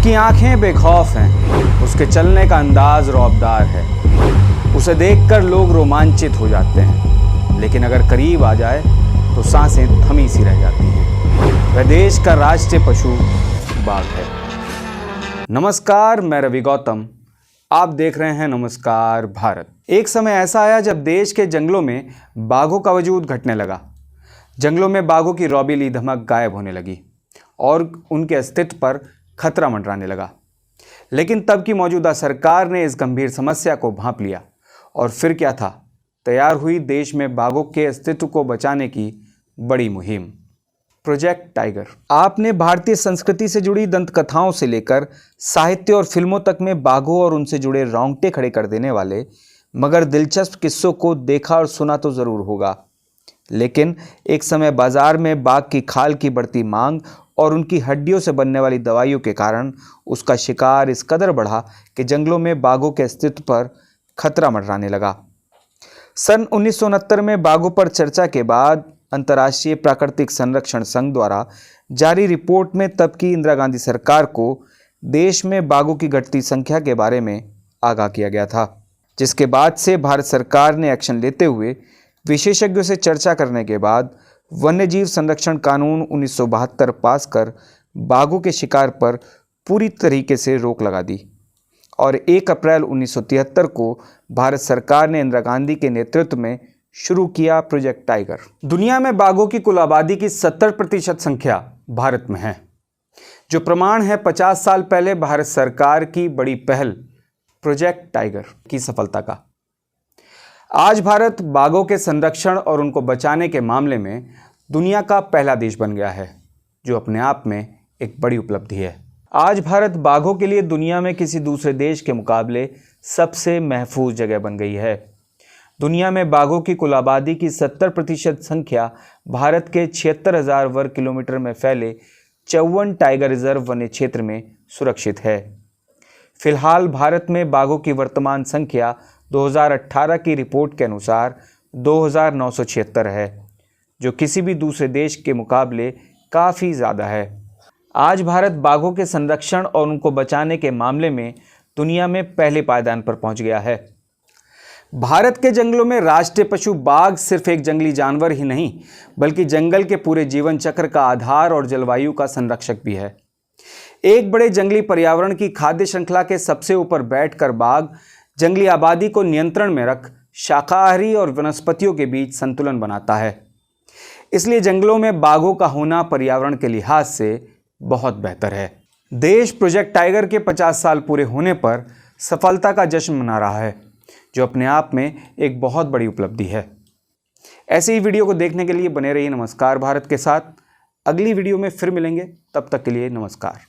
उसकी आंखें बेखौफ हैं, उसके चलने का अंदाज रौबदार है। उसे देखकर लोग रोमांचित हो जाते हैं, लेकिन अगर करीब आ जाए तो सांसें थमी सी रह जाती हैं। वह देश का राष्ट्रीय पशु बाघ है। नमस्कार, मैं रवि गौतम। आप देख रहे हैं नमस्कार भारत। एक समय ऐसा आया जब देश के जंगलों में बाघों का वजूद घटने लगा। जंगलों में बाघों की रौबीली धमक गायब होने लगी और उनके अस्तित्व पर खतरा मंडराने लगा। लेकिन तब की मौजूदा सरकार ने इस गंभीर समस्या को भांप लिया और फिर क्या था, तैयार हुई देश में बाघों के अस्तित्व को बचाने की बड़ी मुहिम, प्रोजेक्ट टाइगर। आपने भारतीय संस्कृति से जुड़ी दंत कथाओं से लेकर साहित्य और फिल्मों तक में बाघों और उनसे जुड़े रोंगटे खड़े कर देने वाले मगर दिलचस्प किस्सों को देखा और सुना तो जरूर होगा। लेकिन एक समय बाजार में बाघ की खाल की बढ़ती मांग और उनकी हड्डियों से बनने वाली दवाइयों के कारण उसका शिकार इस कदर बढ़ा कि जंगलों में बाघों के अस्तित्व पर खतरा मंडराने लगा। सन 1969 में बाघों पर चर्चा के बाद अंतर्राष्ट्रीय प्राकृतिक संरक्षण संघ द्वारा जारी रिपोर्ट में तब की इंदिरा गांधी सरकार को देश में बाघों की घटती संख्या के बारे में आगाह किया गया था, जिसके बाद से भारत सरकार ने एक्शन लेते हुए विशेषज्ञों से चर्चा करने के बाद वन्यजीव संरक्षण कानून 1972 पास कर बाघों के शिकार पर पूरी तरीके से रोक लगा दी और 1 अप्रैल 1973 को भारत सरकार ने इंदिरा गांधी के नेतृत्व में शुरू किया प्रोजेक्ट टाइगर। दुनिया में बाघों की कुल आबादी की 70% संख्या भारत में है, जो प्रमाण है 50 साल पहले भारत सरकार की बड़ी पहल प्रोजेक्ट टाइगर की सफलता का। आज भारत बाघों के संरक्षण और उनको बचाने के मामले में दुनिया का पहला देश बन गया है, जो अपने आप में एक बड़ी उपलब्धि है। आज भारत बाघों के लिए दुनिया में किसी दूसरे देश के मुकाबले सबसे महफूज जगह बन गई है। दुनिया में बाघों की कुल आबादी की 70% संख्या भारत के 76,000 वर्ग किलोमीटर में फैले 54 टाइगर रिजर्व वन्य क्षेत्र में सुरक्षित है। फिलहाल भारत में बाघों की वर्तमान संख्या 2018 की रिपोर्ट के अनुसार 2,976 है, जो किसी भी दूसरे देश के मुकाबले काफ़ी ज़्यादा है। आज भारत बाघों के संरक्षण और उनको बचाने के मामले में दुनिया में पहले पायदान पर पहुंच गया है। भारत के जंगलों में राष्ट्रीय पशु बाघ सिर्फ एक जंगली जानवर ही नहीं, बल्कि जंगल के पूरे जीवन चक्र का आधार और जलवायु का संरक्षक भी है। एक बड़े जंगली पर्यावरण की खाद्य श्रृंखला के सबसे ऊपर बैठकर बाघ जंगली आबादी को नियंत्रण में रख शाकाहारी और वनस्पतियों के बीच संतुलन बनाता है। इसलिए जंगलों में बाघों का होना पर्यावरण के लिहाज से बहुत बेहतर है। देश प्रोजेक्ट टाइगर के 50 साल पूरे होने पर सफलता का जश्न मना रहा है, जो अपने आप में एक बहुत बड़ी उपलब्धि है। ऐसे ही वीडियो को देखने के लिए बने रहिए नमस्कार भारत के साथ। अगली वीडियो में फिर मिलेंगे, तब तक के लिए नमस्कार।